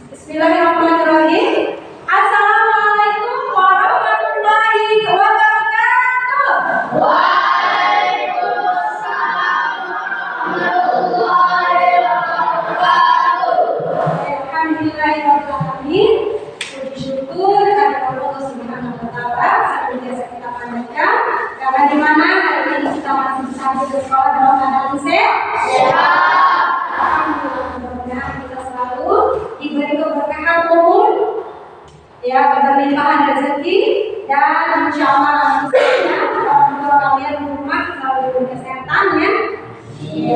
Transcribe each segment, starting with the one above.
Bismillahirrahmanirrahim. Assalamualaikum warahmatullahi wabarakatuh. Waalaikumsalam warahmatullahi wabarakatuh. Alhamdulillahirrahmanirrahim. Puji syukur kepada Allah Subhanahu wa Ta'ala seperti biasa kita panjatkan, karena di mana hari ini kita masih bisa bersekolah dalam keadaan sehat. Diberi keberkahan umur, ya, keberlimpahan rezeki, dan insya Allah orang tua kalian di rumah selalu diberi kesehatan, ya.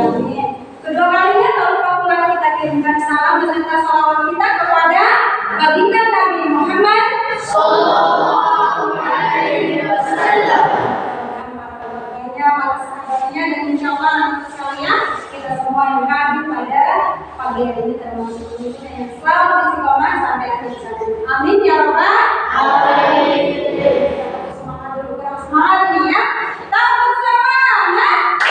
Amin. Kedua kalinya tak lupa pula kita kirimkan salam beserta salawat kita kepada baginda Nabi Muhammad Sallallahu Alaihi Wasallam, para sahabatnya, dan insya Allah nanti sekalian kita semua yang hadir pada pagi hari ini termasuk Indonesia yang selalu istiqomah sampai akhir zaman. Amin ya rabbal alamin. Semangat dulu, kurang semangat nih ya. Takut semangat.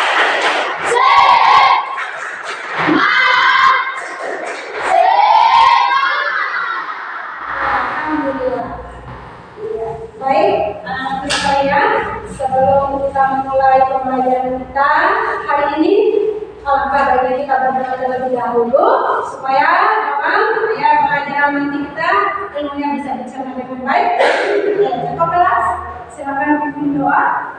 Alhamdulillah. Baik, anak-anak sekalian, sebelum kita mulai pembelajaran kita hari ini, alangkah baiknya kita berdoa terlebih dahulu supaya dalam pelajaran nanti kita ilmunya bisa dicerna dengan baik. Contoh kelas, silakan pimpin doa.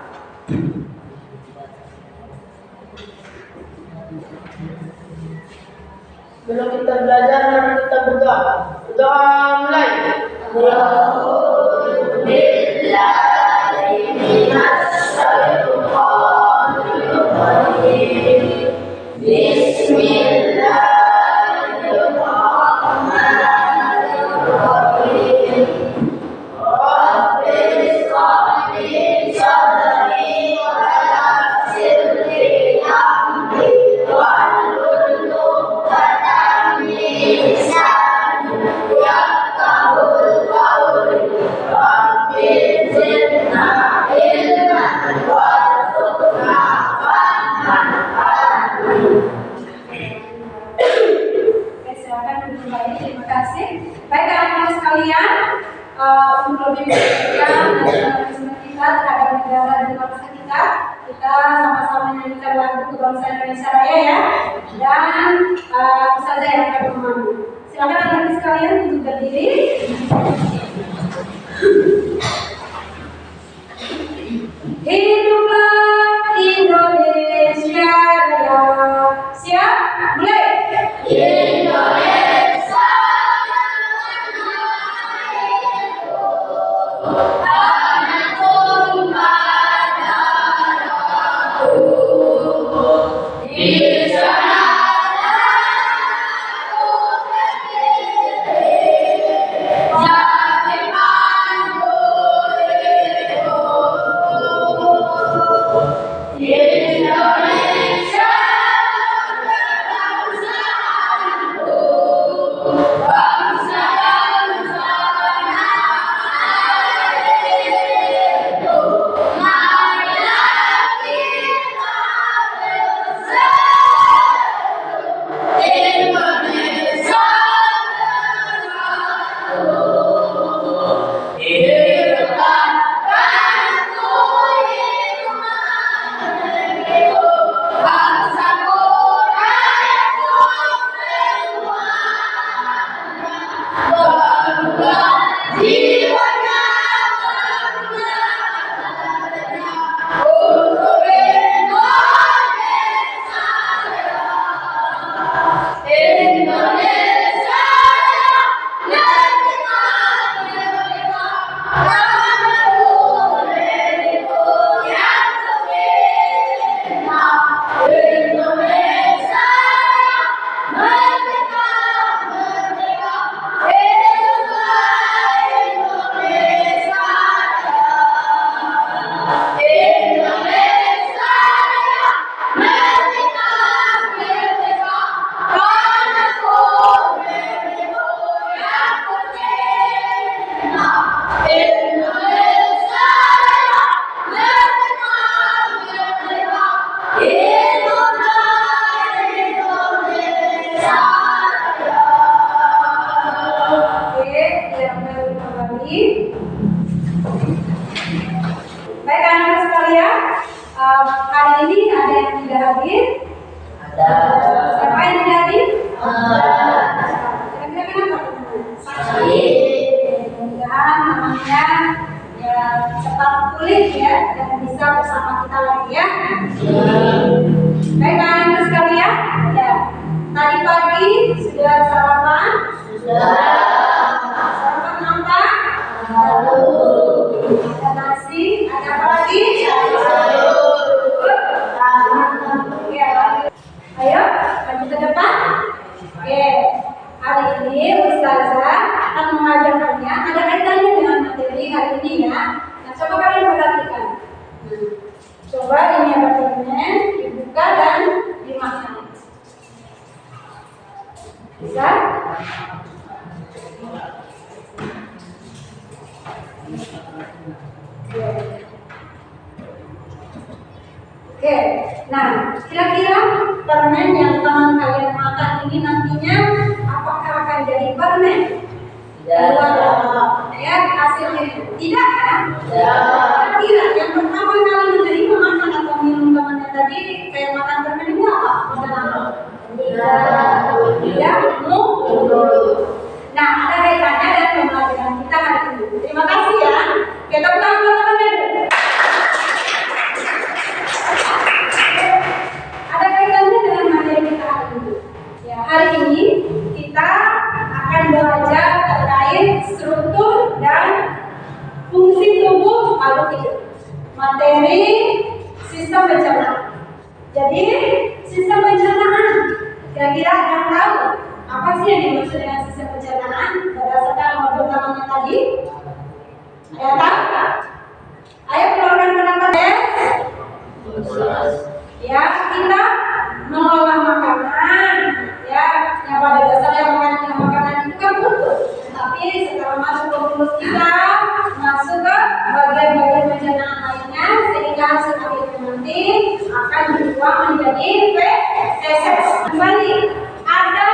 Belum kita belajar, mari kita berdoa. Doa mulai. Alhamdulillahi minasy syaithanir rajim. Bismillahirrahmanirrahim. Rabbi shrah li sadri wa yassir li amri wahlul 'uqdatam min lisani yafqahul qawli. Rabbi zidna ilman warzuqna fahman. Terima kasih. Baik anak-anak sekalian, untuk lebih menunjukkan nasionalisme kita terhadap negara dan bangsa kita, kita sama-sama menyanyikan lagu kebangsaan Indonesia Raya, ya. Dan Ustazah yang akan memandu. Silakan anak-anak sekalian untuk berdiri. Hiduplah Indonesia Raya. Siap? Mulai. Indonesia tanah tumpah darahku, di sana aku berdiri, jadi mandiriku. Indonesia berbangsaanku, bangsa dan tanah airku. Marilah kita bersatu, Indonesia bersatu. Hiduplah Ratu Indonesia. Hari ini ada yang tidak hadir? Ada. Siapa yang tidak hadir? Kira-kira kenapa? Sakit. Mudah-mudahan namanya ya cepat pulih ya dan bisa bersama kita lagi ya. Baik anak-anak sekalian, ya tadi pagi sudah sarapan? Sudah. Sarapan apa? Ada nasi, ada apa lagi? Ya, ayo maju ke depan. Oke, hari ini Ustazah akan mengajarkannya ada kaitannya dengan materi hari ini ya. Nah, coba kalian perhatikan. Coba ini ada permen, dibuka dan dimakan. Bisa? Oke, nah kira-kira permen yang teman kalian makan ini nantinya apakah akan jadi permen? Tidak. Ya, hasilnya tidak ya? Tidak. Kira yang pertama kali menerima makan atau minum temannya tadi kayak makan permen ini apa? Tidak. Nah, ada kaitannya dengan pembelajaran kita hari ini. Terima kasih ya. Kita ulang teman-teman dulu. Ada kaitannya dengan materi kita hari ini. Ya, hari ini kita akan belajar terkait struktur dan fungsi tubuh makhluk hidup. Materi sistem pencernaan. Jadi, sistem pencernaan kira-kira ada yang tahu apa sih yang dimaksud dengan sistem pencernaan berdasarkan modul utamanya tadi? Ada yang tahu? Ayo keluarkan pendapat ya. Ya, kita mengolah makanan ya, yang pada dasarnya makanan itu kan utuh, tapi setelah masuk ke mulut kita masuk ke bagian-bagian pencernaan lainnya sehingga hasil akhirnya nanti akan dibuang menjadi feses. Kembali ada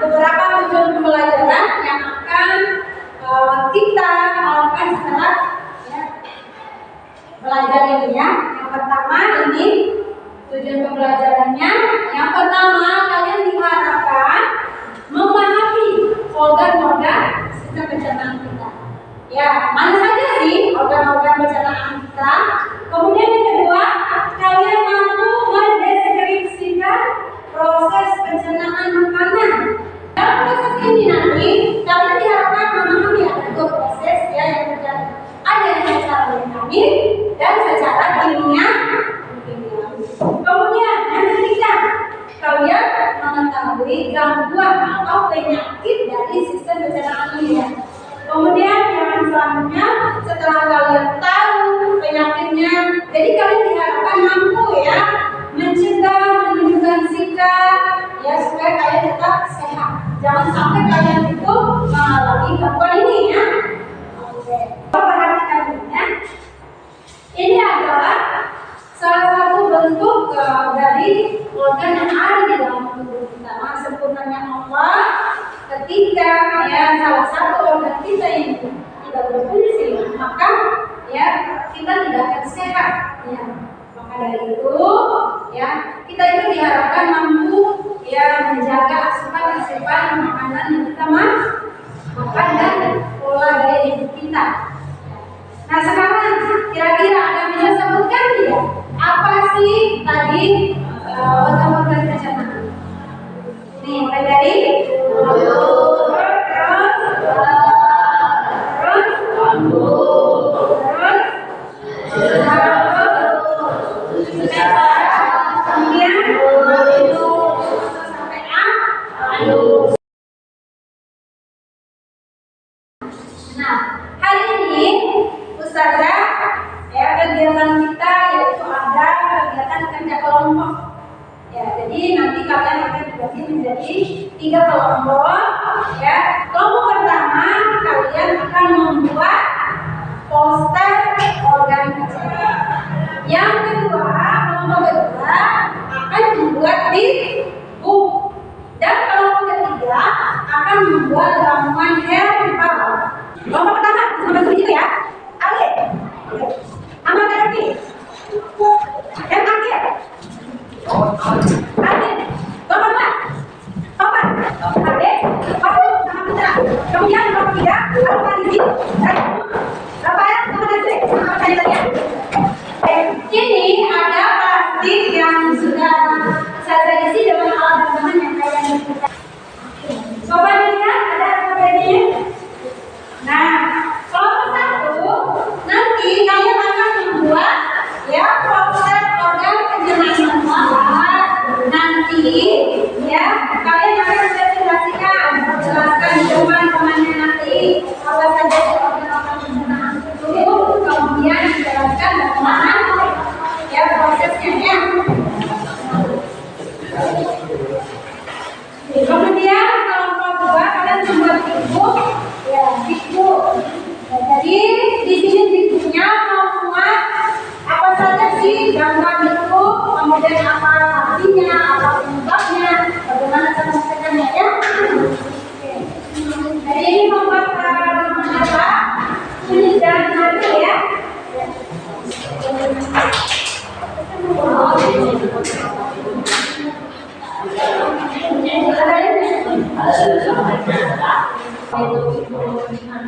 beberapa tujuan pembelajaran yang akan kita lakukan setelah ya, belajar ini ya. Yang pertama ini tujuan pembelajarannya, yang pertama kalian diharapkan memahami organ-organ sistem pencernaan kita. Ya, mana saja sih organ-organ pencernaan kita? Kemudian yang kedua, kalian mampu mendeskripsikan proses pencernaan makanan. Dalam proses ini nanti kalian diharapkan memahami ada dua proses ya yang terjadi. Ada yang secara mekanik dan secara kimia. Kemudian yang ketiga, kalian mengetahui gangguan atau penyakit dari sistem pencernaan ini. Kemudian yang selanjutnya, setelah kalian tahu penyakitnya, jadi kalian diharapkan mampu ya mencegah, menunjukkan sikap ya supaya kalian tetap sehat. Jangan sampai kalian itu mengalami gangguan ini ya. Oke, perhatikan ya. Ini adalah salah satu bentuk dari organ yang ada di dalam tubuh kita. Nah, sempurnanya Allah ketika ya salah satu organ kita ini tidak berfungsi, maka ya kita tidak akan sehat. Ya, maka dari itu ya kita itu diharapkan mampu ya menjaga asupan makanan yang kita makan dan pola gaya hidup kita. Nah sekarang kira-kira ada yang bisa sebutkan tidak? Apa sih tadi organ-organ pencernaan? Nih mulai dari Nah, hari ini Ustazah ya kegiatan kita yaitu ada kegiatan kerja kelompok. Ya, jadi nanti kalian akan dibagi menjadi 3 kelompok. Ya, kelompok pertama kalian akan membuat poster organ pencernaan. Yang kedua, kelompok kedua akan membuat di buku. Dan kelompok ketiga akan membuat ramuan herbal. Kelompok pertama sampai begitu ya. Oke. Amal terapi. Ya. Adit, nomor 4. Topan. Adit, Papu, sama Putra. Kemudian nomor 3, Al-Faridi. Dan Rafael, sama Nasri. Sama tadi ya. Ini ada plastik yang sudah saya isi dengan alat bahan yang kalian bisa. Coba lihat ada apa ini? Nah, kelompok 1 nanti kalian akan membuat ya proses organ pencernaan manual. Nanti ya kalian akan presentasikan, jelaskan teman-temannya nanti apa saja organ-organ pencernaan itu, kemudian dijelaskan bagaimana ya prosesnya ya. Kemudian kelompok 2 kalian membuat buku ya buku. Nah, jadi di sini bukunya memuat apa saja sih gangguan itu, kemudian apa artinya, apa penyebabnya, bagaimana cara mencegahnya ya. Jadi ini membuat apa? Ini dan nanti ya.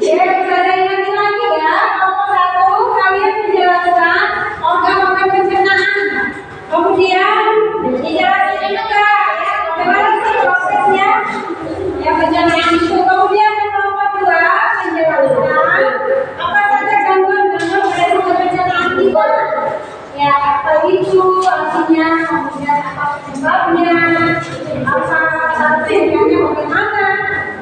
Ya, saya ingatkan lagi ya, kelompok 1 kalian menjelaskan organ-organ pencernaan. Kemudian dijelasin juga ya, bagaimana sih prosesnya ya pencernaan itu. Kemudian kelompok 2 menjelaskan apa saja gangguan-gangguan resiko pencernaan kita. Ya, apa itu artinya, kemudian apa penyebabnya, apa artinya bagaimana.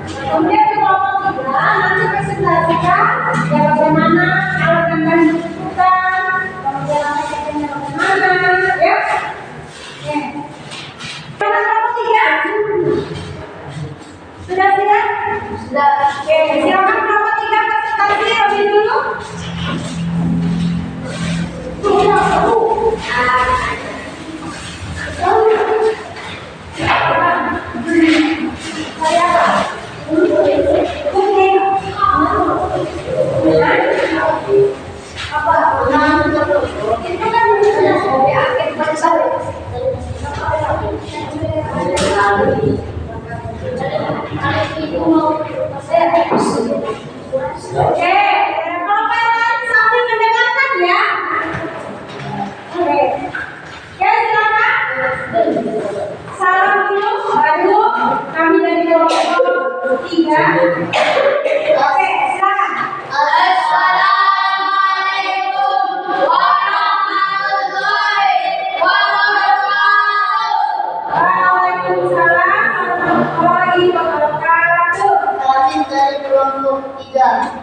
Kemudian kelompok 3 nanti presentasikan ya bagaimana alat yang akan dibutuhkan, kemudian aplikasinya bagaimana, ya. Mana kelompok 3? Sudah siap? Sudah. Oke, silakan kelompok 3 presentasi lebih dulu. Oke, kalau kalian sambil mendengarkan ya. Oke, silakan. Salam dulu, baru kami dari kelompok 3. Oke, silakan. Assalamualaikum warahmatullahi wabarakatuh. Waalaikumsalam warahmatullahi wabarakatuh. Kami dari kelompok 3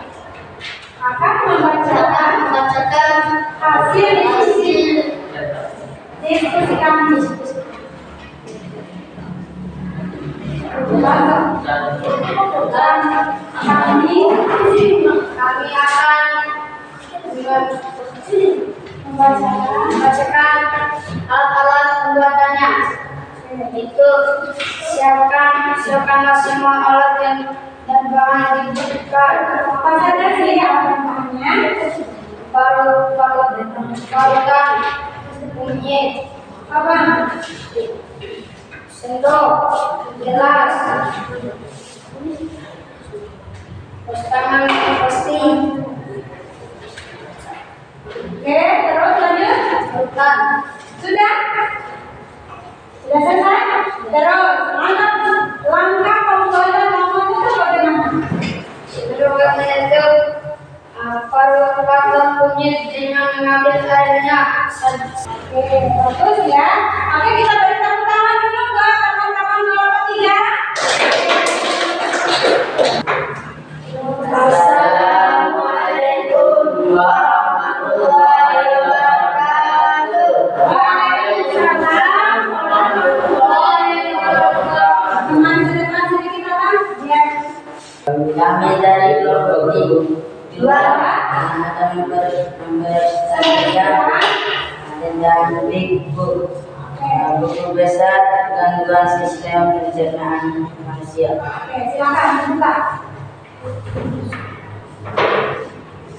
Akan membacakan hasil diskusi kami. kami akan membacakan alat-alat pembuatannya. Itu siapkanlah semua alat dan bahan yang dibutuhkan. Apa saja sih bahan-bahannya? Barutan, kunyit, Apa? sendok, gelas, tangan pasti, Oke, terus lanjut. bukan Sudah? Sudah selesai? Terus, langkah pembuatan kamu itu bagaimana? sebelumnya itu perlukan kunyit dengan mengambil airnya. Oke, bagus ya. Oke, kita beri tepuk tangan dulu buat teman-teman kelompok 3. Assalamualaikum warahmatullahi wabarakatuh. Waalaikumsalam warahmatullahi wabarakatuh. Teman cerita sedikit apa? Ya. Kami dari kelompok 2 akan mempresentasikan tentang Big Book, buku besar gangguan sistem pencernaan manusia. Oke, silakan dibuka.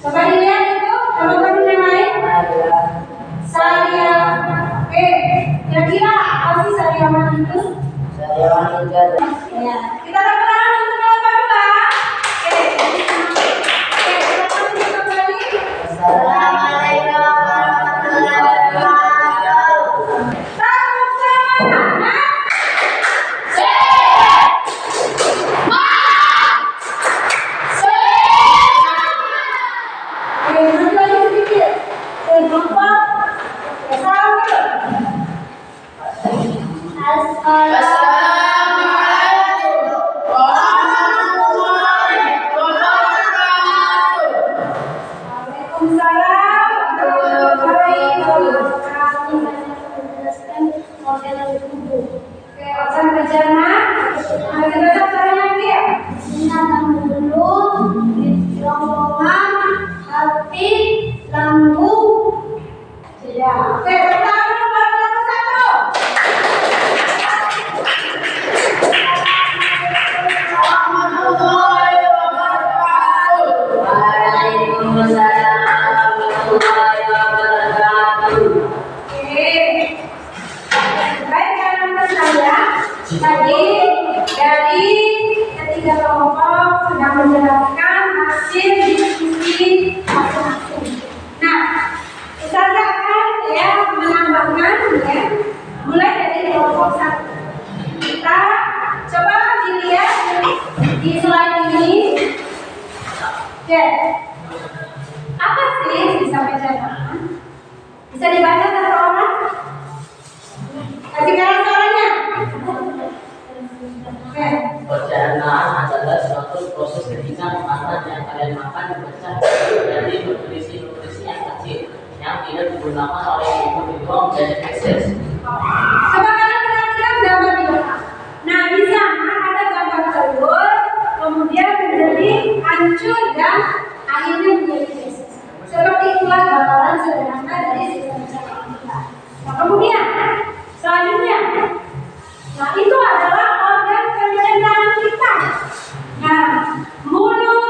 Coba dilihat itu teman-teman yang lain. Saya, kira-kira posisi itu? Saya wanita. Ya, kita kenalan untuk apa Pak? Oke, kita kembali. Assalamualaikum warahmatullahi wabarakatuh. Sama-sama. Nanti lagi sedikit. Lupa. Salam dulu. Assalamualaikum warahmatullahi wabarakatuh. Waalaikumsalam warahmatullahi wabarakatuh. Model tubuh. Oke, Osan Bejana. Mari kita caranya dia. dulu, rombongan, hati, lambung. Ya, oke, pertama satu-satu. Warahmatullahi wabarakatuh. Waalaikumsalam warahmatullahi wabarakatuh. Oke. Baik, teman-teman saya. Tadi dari ketiga kelompok sedang menjelaskan hasil diskusi masing-masing. Nah, Ustazah akan ya menambahkan ya, mulai dari kelompok satu. Kita coba dilihat di slide ini. Oke. Apa sih disampaikan? Bisa dibaca satu orang? Kasih garis suaranya. Oke. Pencernaan adalah suatu proses ketika makanan yang kalian makan dipecah menjadi nutrisi-nutrisi yang kecil yang tidak digunakan oleh ibu dibuang menjadi feses. Coba kalian perhatikan gambar di belakang. Nah, di sana ada gambar telur, kemudian menjadi hancur dan akhirnya menjadi feses. Seperti itulah gambaran sederhana dari sistem pencernaan kita. Nah, kemudian selanjutnya, nah itu adalah organ pencernaan kita. Nah, mulut,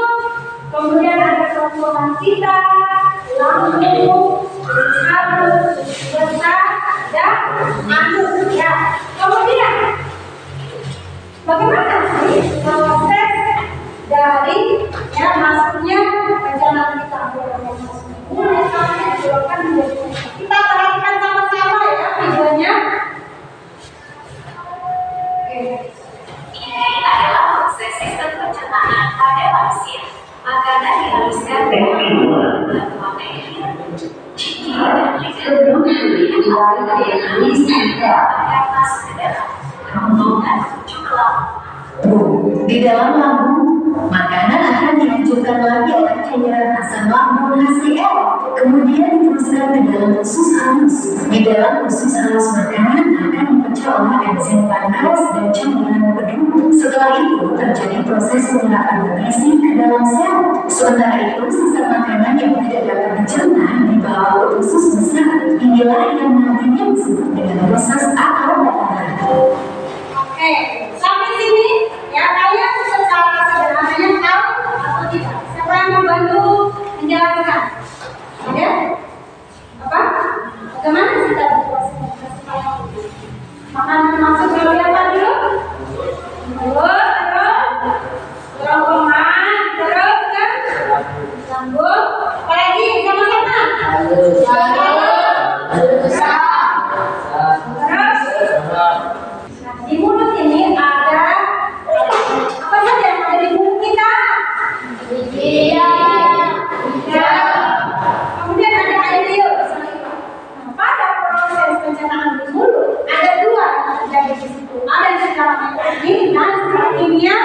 kemudian ada kerongkongan kita, lambung, halus, besar, dan anus. Ya, kemudian bagaimana sih proses dari ya masuknya pencernaan kita? Mulai sampai dikeluarkan menjadi feses. Kita perhatikan sama-sama ya videonya. Ini adalah proses sistem pencernaan pada manusia. Makanan dihaluskan dengan menggunakan protein, ciki, dan lidah akan masuk ke dalam kerongkongan menuju ke lambung. Di dalam lambung, makanan akan dihancurkan lagi oleh cairan asam lambung HCl, kemudian diteruskan ke dalam usus halus. Di dalam usus halus makanan akan dipecah oleh enzim pankreas dan cairan penuh. Setelah itu terjadi proses penyerapan nutrisi ke dalam sel. Sementara itu sisa makanan yang tidak dapat dicerna dibawa ke usus besar. Inilah yang nantinya disebut dengan proses atau bakaran. Oke, sampai sini ya kalian secara sederhananya tahu atau tidak? Siapa yang membantu menjelaskan? Ya? Apa? Bagaimana sih tadi prosesnya supaya makanan masuk melalui apa dulu? Mulut, terus kerongkongan, terus kan lambung. Apalagi sama-sama. Halus. Terus di mulut ini ada apa saja yang ada di mulut kita? Iya. Kemudian ada air liur. Nah, pada proses pencernaan di mulut ada dua yang terjadi di situ. Ada yang secara mekanik dan secara kimia.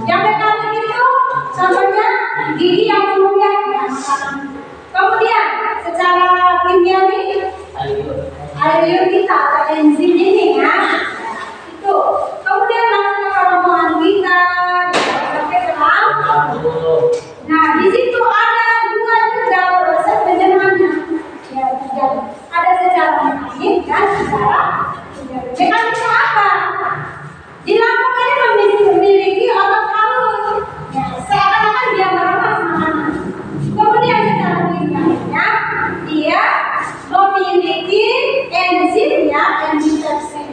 Yang mekanik itu contohnya gigi yang kemudian makanan. Kemudian secara kimiawi air liur kita ada enzim ini ya. Itu. Kemudian masuk ke kerongkongan kita sampai ke lambung. Nah, di situ ada dua juga proses pencernaannya. Ya, terjadi. Ada secara mekanik dan secara kimiawi. Mekaniknya apa? Di lambung ini memiliki otot halus. Ya, seakan-akan dia merampas makanan. Kemudian secara kimiawinya dia memiliki enzim ya, enzim pepsin.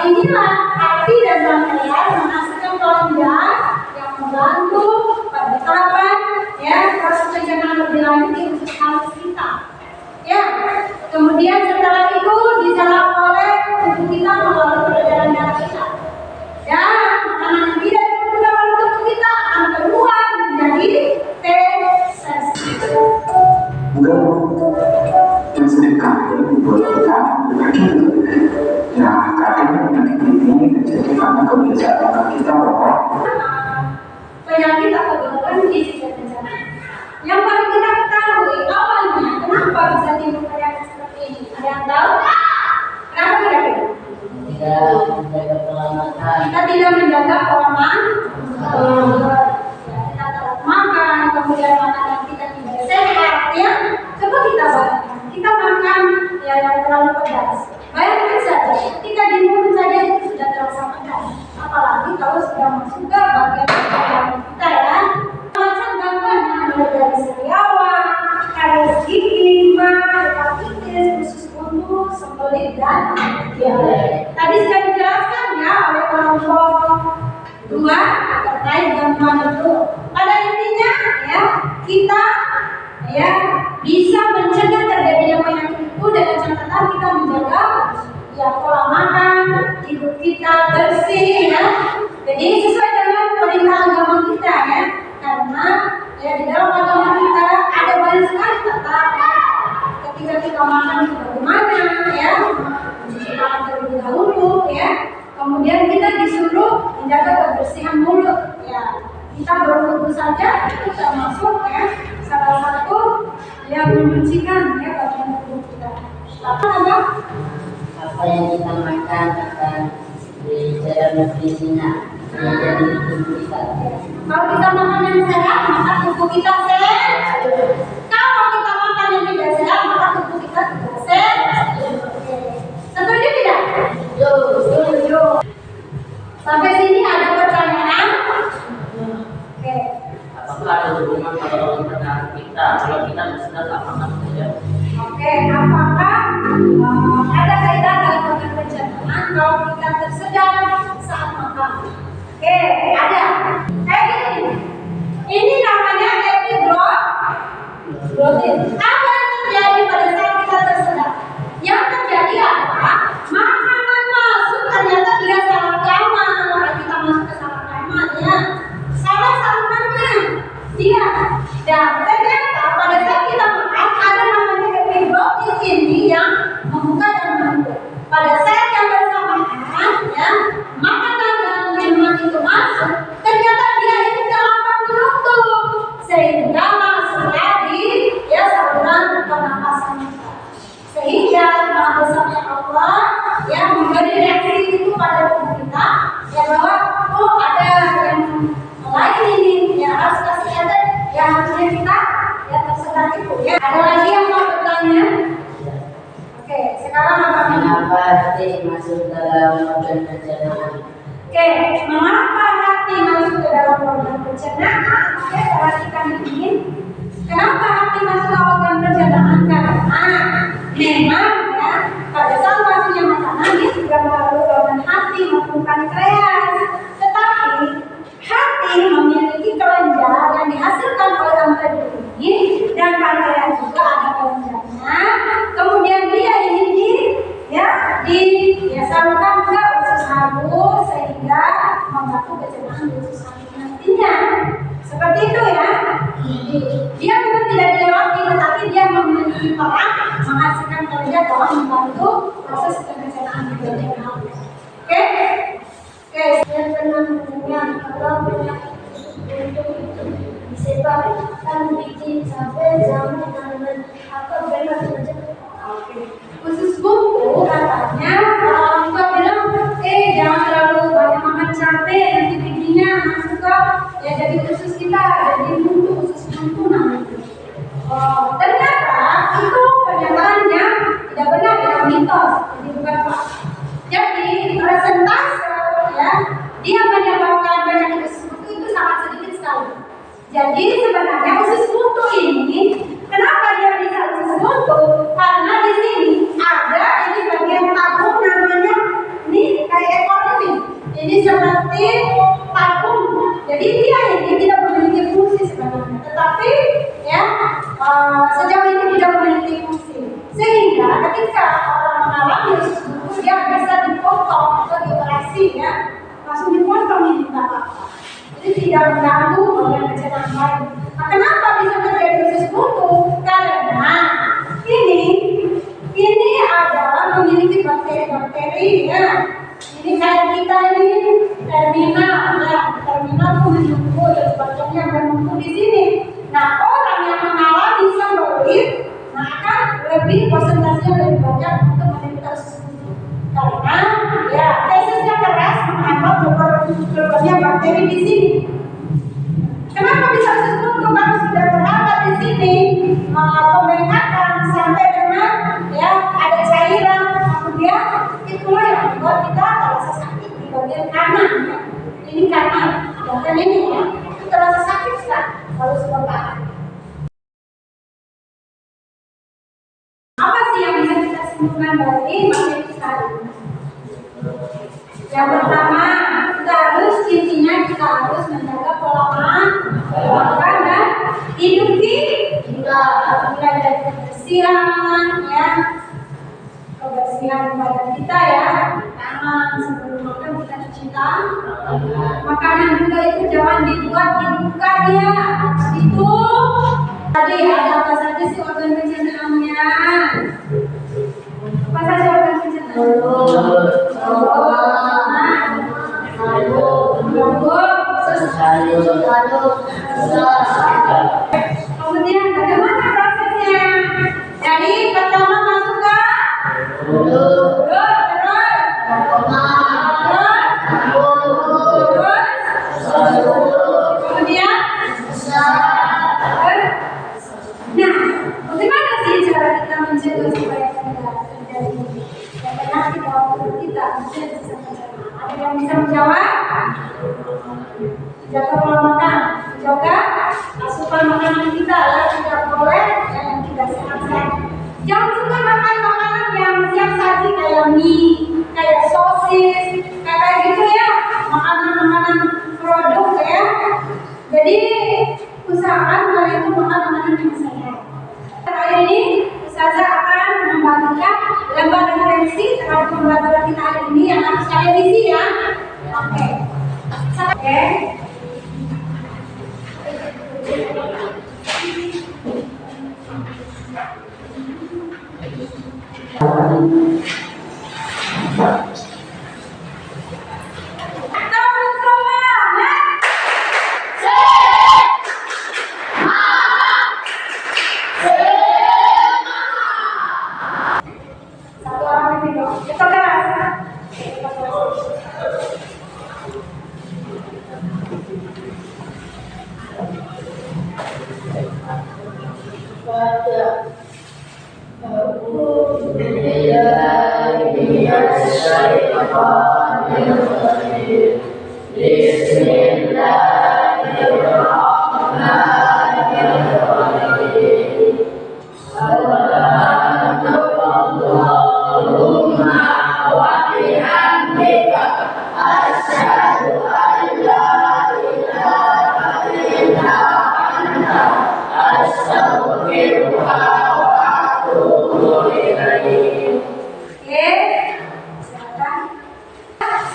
inilah arti dan rangkaian menghasilkan kelenjar yang membantu pendekatan ya proses pencernaan lebih lanjut di usus halus kita. Ya, kemudian setelah itu diserap oleh tubuh kita melalui peredaran darah kita. Dan makanan yang tidak diperlukan oleh tubuh kita akan keluar menjadi feses. Yang sedekah buat kita berbagi. Nah, kadang penyakit ini terjadi karena kebiasaan makan kita bahwa penyakit atau gangguan gizi dan pencernaan. Yang paling kita ketahui awalnya kenapa bisa timbul penyakit seperti ini? Ada yang tahu? Kenapa kira-kira? Tidak menjaga pola makan. Kita tidak menjaga pola makan. Kita telat makan, kemudian makanan kita tidak sehat. Ya, coba kita bayangkan. Kita makan ya yang terlalu pedas. Bayangkan saja, ketika di mulut saja itu sudah terasa pedas. Apalagi kalau sudah masuk ke bagian kita ya. Macam gangguan yang mulai dari sariawan, karies gigi, hepatitis, usus buntu, sembelit dan diabetes. Tadi sudah dijelaskan ya oleh kelompok 2 terkait gangguan itu. Pada intinya ya kita ya bisa mencegah terjadinya penyakit itu dengan catatan kita menjaga ya pola makan, hidup kita bersih ya. Jadi sesuai dengan perintah agama kita ya. Karena ya di dalam agama kita ada banyak sekali tata ketika kita makan itu bagaimana ya, mencuci tangan terlebih dahulu ya, kemudian kita disuruh menjaga kebersihan mulut ya, kita berwudu saja itu termasuk ya salah satu yang mencucikan ya bagian tubuh kita. Apa yang kita makan akan dijaga nutrisinya menjadi tubuh kita. Kalau kita makan yang sehat, maka tubuh kita sehat. Kalau kita makan yang tidak sehat, maka tubuh kita tidak sehat. Setuju tidak? Setuju. Sampai sini ada pertanyaan? Oke. Apakah ada hubungan pada pencernaan kita kalau kita sedang tak makan saja? Oke, apakah ada kaitan dengan pencernaan kalau kita tersedak saat makan? Oke, ada. Kayak gini. Ini namanya epiglottis. Apa yang terjadi pada saat kita tersedak? Yang terjadi adalah makanan masuk ternyata dia salah kamar. Kita masuk ke salah kamar ya. Salah salurannya dia. Dan ternyata pada saat kita makan ada namanya epiglottis ini yang membuka dan menutup. Pada saat yang bersamaan ya makanan dan minuman itu masuk, ternyata dia ini terlambat menutup sehingga masuklah di ya saluran pernapasan kita. Sehingga Maha Besarnya Allah yang memberi reaksi itu pada tubuh kita ya bahwa oh ada yang lain ini yang harus kasih ada yang harusnya kita ya tersedak itu ya. Ada lagi yang mau bertanya? Oke, sekarang apa? Kenapa hati masuk dalam organ pencernaan? Oke, mengapa hati masuk ke dalam organ pencernaan? Oke, perhatikan ini. Kenapa hati masuk ke organ pencernaan? Karena memang ya pada saat masuknya makanan dia sudah melalui organ hati maupun pankreas. Tetapi hati memiliki kelenjar yang dihasilkan oleh anggota ini dan pankreas juga ada kelenjarnya. Kemudian dia ini disalurkan ke usus halus sehingga membantu pencernaan di usus halus nantinya. Seperti itu ya. Dia memang tidak dilewati, tetapi dia memiliki peran menghasilkan kelenjar dalam membantu proses pencernaan di bagian halus. Oke? Oke, saya pernah mendengar kalau penyakit untuk disebabkan bikin sampai zaman atau benar saja. Khusus buntu katanya orang tua bilang jangan terlalu banyak makan cabai nanti bijinya masuk ke ya jadi khusus kita jadi buntu khusus buntu namanya. Ternyata itu pernyataannya tidak benar ya mitos jadi bukan fakta. Jadi persentase ya dia menyebabkan penyakit usus buntu itu sangat sedikit sekali. Jadi sebenarnya usus buntu ini kenapa dia bisa usus buntu? Karena di sini ada ini bagian tabung namanya nih kayak sejauh ini tidak memiliki fungsi, sehingga ketika orang mengalami usus buntu dia bisa dipotong atau dioperasi ya, langsung dipotong ini tidak apa-apa, jadi tidak mengganggu organ pencernaan lain. Nah, kenapa bisa terjadi usus buntu? Karena ini adalah memiliki bakteri-bakteri ya. Ini kayak kita ini terminal ya, terminal itu menunggu dan sebagainya menunggu di sini. Nah, orang yang mengalami sembelit, nah akan lebih konsentrasinya lebih banyak untuk menderita usus buntu. Karena ya tesisnya keras menghambat berbagai bakteri di sini. Kenapa bisa usus buntu? Karena sudah terhambat di sini pembengkakan sampai dengan ya ada cairan, kemudian itulah yang membuat kita terasa sakit di bagian kanan ya. Ini kanan, dan ini ya, itu terasa sakit sekali kalau sudah parah. Apa sih yang bisa kita simpulkan dari materi kita ini? Yang pertama, kita harus menjaga pola makan dan hidup kita, mulai dari kebersihan ya, kebersihan badan kita ya, tangan sebelum makan kita cuci tangan. Makanan juga itu jangan dibuat dibuka dia, itu tadi ada apa saja sih organ pencernaannya? Apa saja organ pencernaan? Kemudian bagaimana prosesnya? Jadi pertama masuk ke mulut, kemudian nah, bagaimana sih cara kita mencegah supaya tidak terjadi penyakit dalam tubuh kita? Ada yang bisa menjawab? Jaga pola makan, jaga asupan makanan kita ya, tidak boleh yang tidak sehat-sehat. Jangan suka makan makanan yang siap saji kayak mie, kayak sosis, kayak gitu ya, makanan-makanan produk ya. Jadi usahakan kalian itu makan makanan yang sehat. Kali ini Ustazah akan membagikan lembar referensi terhadap pembelajaran kita hari ini yang harus kalian isi ya. Oke.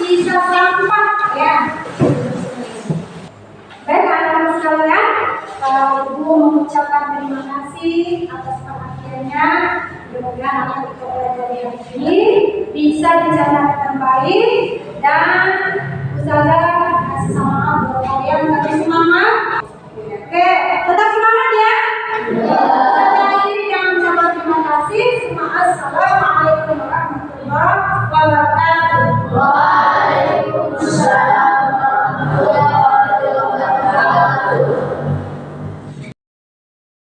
Sisa sampah ya. Baik anak-anak sekalian, Ibu mengucapkan terima kasih atas perhatiannya. Mudah-mudahan apa yang kita pelajari hari ini bisa dicatat dengan baik, dan Ustazah kasih semangat buat kalian, kasih semangat. Oke, tetap semangat ya.